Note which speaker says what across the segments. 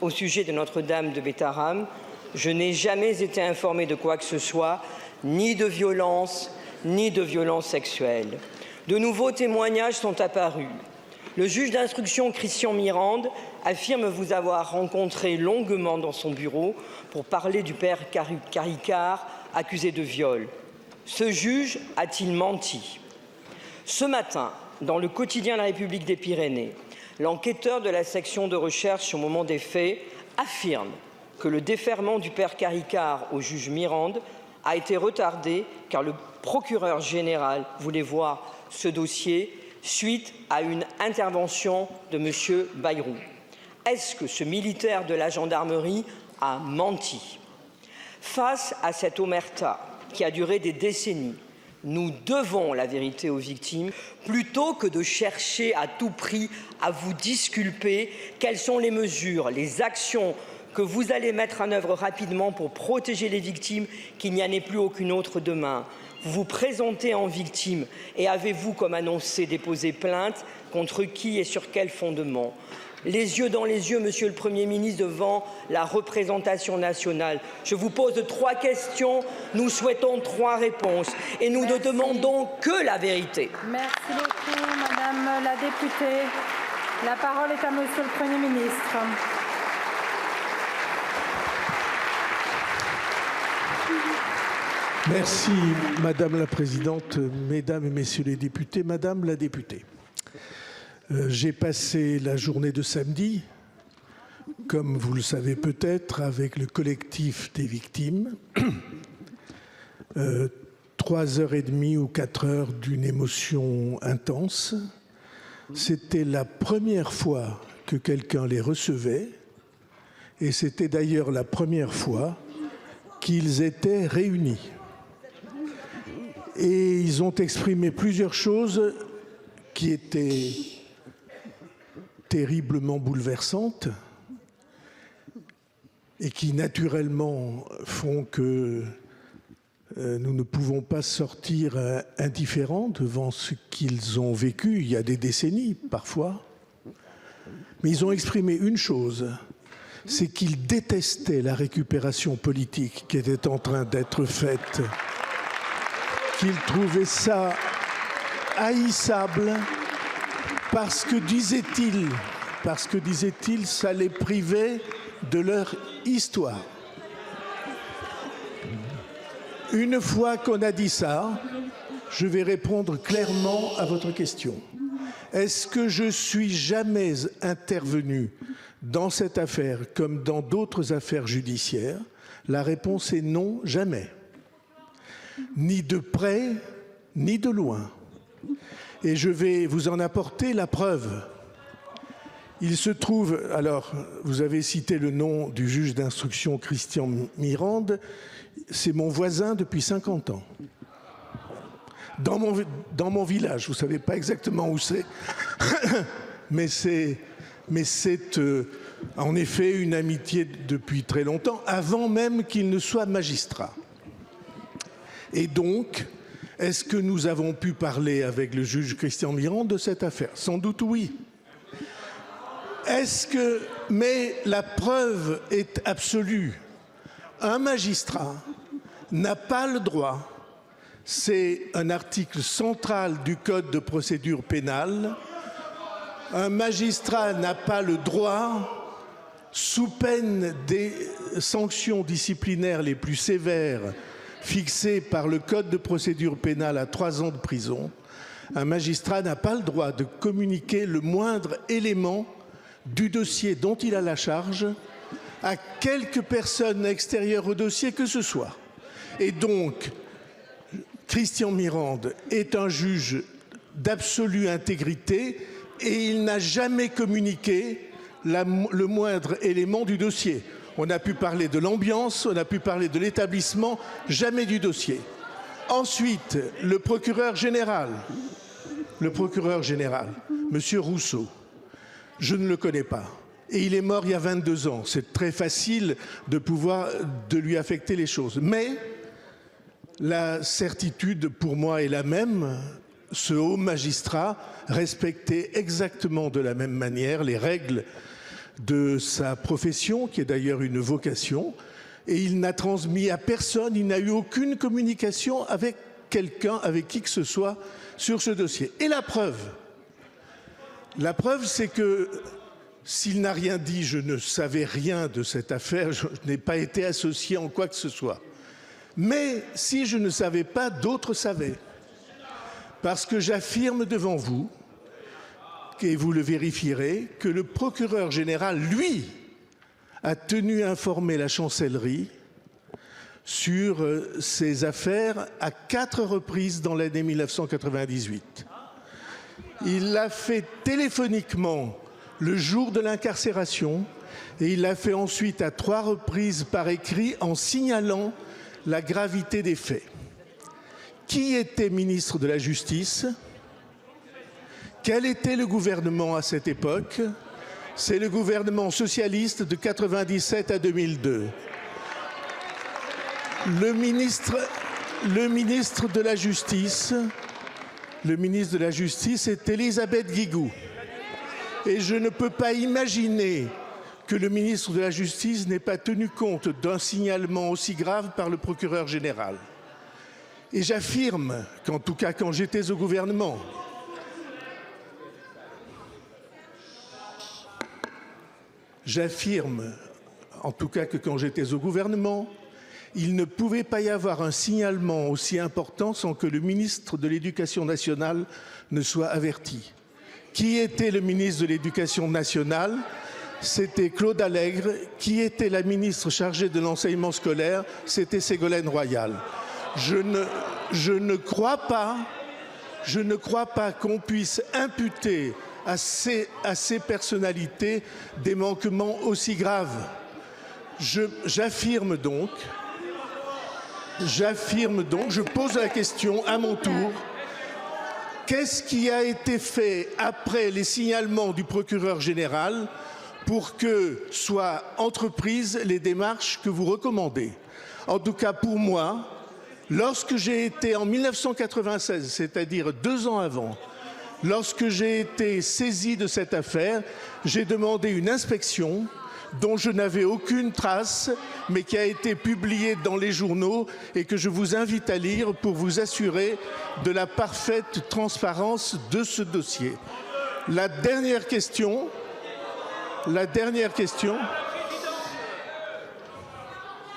Speaker 1: au sujet de Notre-Dame de Bétharram. Je n'ai jamais été informé de quoi que ce soit, ni de violence sexuelle. De nouveaux témoignages sont apparus. Le juge d'instruction Christian Mirande affirme vous avoir rencontré longuement dans son bureau pour parler du père Caricart accusé de viol. Ce juge a-t-il menti? Ce matin, dans le quotidien La République des Pyrénées, l'enquêteur de la section de recherche au moment des faits affirme que le défèrement du père Caricart au juge Mirande a été retardé car le procureur général voulait voir ce dossier suite à une intervention de M. Bayrou. Est-ce que ce militaire de la gendarmerie a menti? Face à cette omerta qui a duré des décennies, nous devons la vérité aux victimes plutôt que de chercher à tout prix à vous disculper. Quelles sont les mesures, les actions que vous allez mettre en œuvre rapidement pour protéger les victimes, qu'il n'y en ait plus aucune autre demain? Vous vous présentez en victime et avez-vous, comme annoncé, déposé plainte? Contre qui et sur quel fondement? Les yeux dans les yeux, Monsieur le Premier ministre, devant la représentation nationale. Je vous pose 3 questions, nous souhaitons 3 réponses et nous ne demandons que la vérité.
Speaker 2: Merci beaucoup, Madame la députée. La parole est à Monsieur le Premier ministre.
Speaker 3: Merci, Madame la Présidente, Mesdames et Messieurs les députés. Madame la députée, j'ai passé la journée de samedi, comme vous le savez peut-être, avec le collectif des victimes. 3h30 ou 4 heures d'une émotion intense. C'était la première fois que quelqu'un les recevait et c'était d'ailleurs la première fois qu'ils étaient réunis. Et ils ont exprimé plusieurs choses qui étaient terriblement bouleversantes et qui naturellement font que nous ne pouvons pas sortir indifférents devant ce qu'ils ont vécu il y a des décennies parfois. Mais ils ont exprimé une chose, c'est qu'ils détestaient la récupération politique qui était en train d'être faite, qu'ils trouvaient ça haïssable parce que, disait-il, ça les privait de leur histoire. Une fois qu'on a dit ça, je vais répondre clairement à votre question. Est-ce que je suis jamais intervenu dans cette affaire comme dans d'autres affaires judiciaires? La réponse est non, jamais. Ni de près, ni de loin. Et je vais vous en apporter la preuve. Il se trouve, alors, vous avez cité le nom du juge d'instruction Christian Mirande, c'est mon voisin depuis 50 ans. Dans mon village, vous ne savez pas exactement où c'est, mais c'est en effet une amitié depuis très longtemps, avant même qu'il ne soit magistrat. Et donc, est-ce que nous avons pu parler avec le juge Christian Mirande de cette affaire? Sans doute oui. Mais la preuve est absolue. Un magistrat n'a pas le droit, c'est un article central du Code de procédure pénale, un magistrat n'a pas le droit, sous peine des sanctions disciplinaires les plus sévères fixées par le Code de procédure pénale à 3 ans de prison, un magistrat n'a pas le droit de communiquer le moindre élément du dossier dont il a la charge à quelque personne extérieure au dossier que ce soit. Et donc, Christian Mirande est un juge d'absolue intégrité et il n'a jamais communiqué le moindre élément du dossier. On a pu parler de l'ambiance, on a pu parler de l'établissement, jamais du dossier. Ensuite, le procureur général, Monsieur Rousseau, je ne le connais pas. Et il est mort il y a 22 ans. C'est très facile de lui affecter les choses. Mais la certitude pour moi est la même. Ce haut magistrat respectait exactement de la même manière les règles de sa profession, qui est d'ailleurs une vocation, et il n'a transmis à personne, il n'a eu aucune communication avec quelqu'un, avec qui que ce soit, sur ce dossier. Et la preuve, c'est que s'il n'a rien dit, je ne savais rien de cette affaire, je n'ai pas été associé en quoi que ce soit. Mais si je ne savais pas, d'autres savaient. Parce que j'affirme devant vous, et vous le vérifierez, que le procureur général, lui, a tenu à informer la chancellerie sur ces affaires à 4 reprises dans l'année 1998. Il l'a fait téléphoniquement le jour de l'incarcération et il l'a fait ensuite à 3 reprises par écrit en signalant la gravité des faits. Qui était ministre de la Justice ? Quel était le gouvernement à cette époque ? C'est le gouvernement socialiste de 1997 à 2002. Le ministre de la Justice est Elisabeth Guigou. Et je ne peux pas imaginer que le ministre de la Justice n'ait pas tenu compte d'un signalement aussi grave par le procureur général. Et j'affirme qu'en tout cas, quand j'étais au gouvernement, il ne pouvait pas y avoir un signalement aussi important sans que le ministre de l'Éducation nationale ne soit averti. Qui était le ministre de l'Éducation nationale ? C'était Claude Allègre. Qui était la ministre chargée de l'enseignement scolaire ? C'était Ségolène Royal. Je ne crois pas qu'on puisse imputer à ces personnalités des manquements aussi graves. J'affirme donc, je pose la question à mon tour, qu'est-ce qui a été fait après les signalements du procureur général pour que soient entreprises les démarches que vous recommandez ? En tout cas, pour moi, lorsque j'ai été en 1996, c'est-à-dire 2 ans avant, lorsque j'ai été saisi de cette affaire, j'ai demandé une inspection dont je n'avais aucune trace, mais qui a été publiée dans les journaux et que je vous invite à lire pour vous assurer de la parfaite transparence de ce dossier. La dernière question.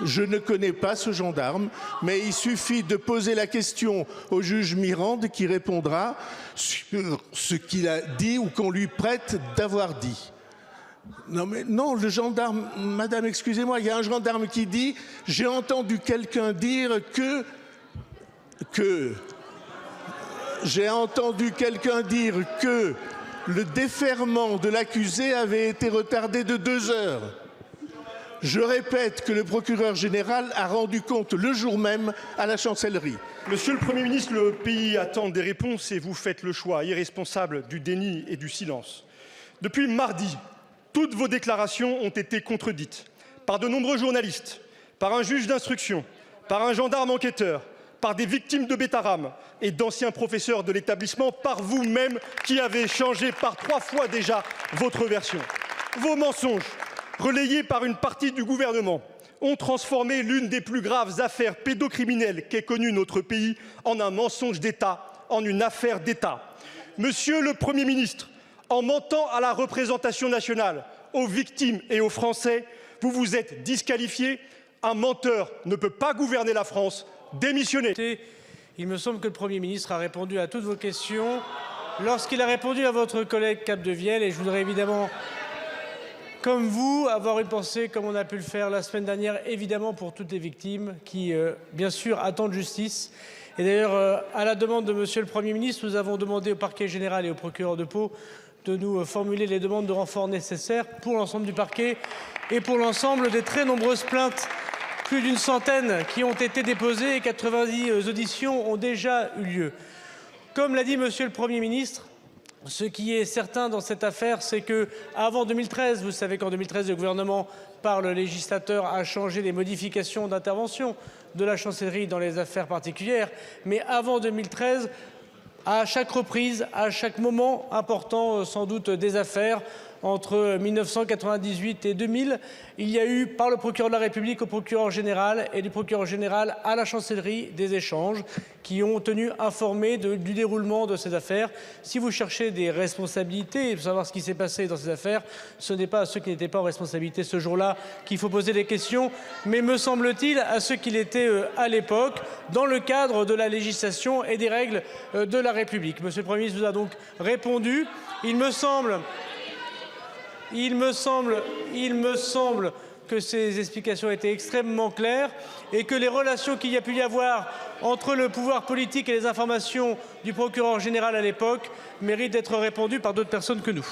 Speaker 3: Je ne connais pas ce gendarme, mais il suffit de poser la question au juge Mirande qui répondra sur ce qu'il a dit ou qu'on lui prête d'avoir dit. Non, le gendarme, madame, excusez-moi, il y a un gendarme qui dit « J'ai entendu quelqu'un dire que le déferrement de l'accusé avait été retardé de 2 heures. » Je répète que le procureur général a rendu compte le jour même à la chancellerie.
Speaker 4: Monsieur le Premier ministre, le pays attend des réponses et vous faites le choix irresponsable du déni et du silence. Depuis mardi, toutes vos déclarations ont été contredites par de nombreux journalistes, par un juge d'instruction, par un gendarme enquêteur, par des victimes de Betaram et d'anciens professeurs de l'établissement, par vous-même qui avez changé par 3 fois déjà votre version. Vos mensonges, relayés par une partie du gouvernement, ont transformé l'une des plus graves affaires pédocriminelles qu'ait connue notre pays en un mensonge d'État, en une affaire d'État. Monsieur le Premier ministre, en mentant à la représentation nationale, aux victimes et aux Français, vous vous êtes disqualifié. Un menteur ne peut pas gouverner la France. Démissionnez.
Speaker 5: Il me semble que le Premier ministre a répondu à toutes vos questions lorsqu'il a répondu à votre collègue Capdevielle, et je voudrais évidemment, comme vous, avoir une pensée, comme on a pu le faire la semaine dernière, évidemment pour toutes les victimes qui, bien sûr, attendent justice. Et d'ailleurs, à la demande de Monsieur le Premier ministre, nous avons demandé au parquet général et au procureur de Pau de nous formuler les demandes de renfort nécessaires pour l'ensemble du parquet et pour l'ensemble des très nombreuses plaintes, plus d'une centaine qui ont été déposées et 90 auditions ont déjà eu lieu. Comme l'a dit Monsieur le Premier ministre, ce qui est certain dans cette affaire, c'est qu'avant 2013, vous savez qu'en 2013, le gouvernement, par le législateur, a changé les modifications d'intervention de la chancellerie dans les affaires particulières. Mais avant 2013, à chaque reprise, à chaque moment important sans doute des affaires, entre 1998 et 2000, il y a eu, par le procureur de la République au procureur général et du procureur général à la chancellerie, des échanges qui ont tenu informés du déroulement de ces affaires. Si vous cherchez des responsabilités et savoir ce qui s'est passé dans ces affaires, ce n'est pas à ceux qui n'étaient pas en responsabilité ce jour-là qu'il faut poser des questions, mais me semble-t-il à ceux qui l'étaient à l'époque, dans le cadre de la législation et des règles de la République. Monsieur le Premier ministre vous a donc répondu. Il me semble que ces explications étaient extrêmement claires et que les relations qu'il y a pu y avoir entre le pouvoir politique et les informations du procureur général à l'époque méritent d'être répondues par d'autres personnes que nous.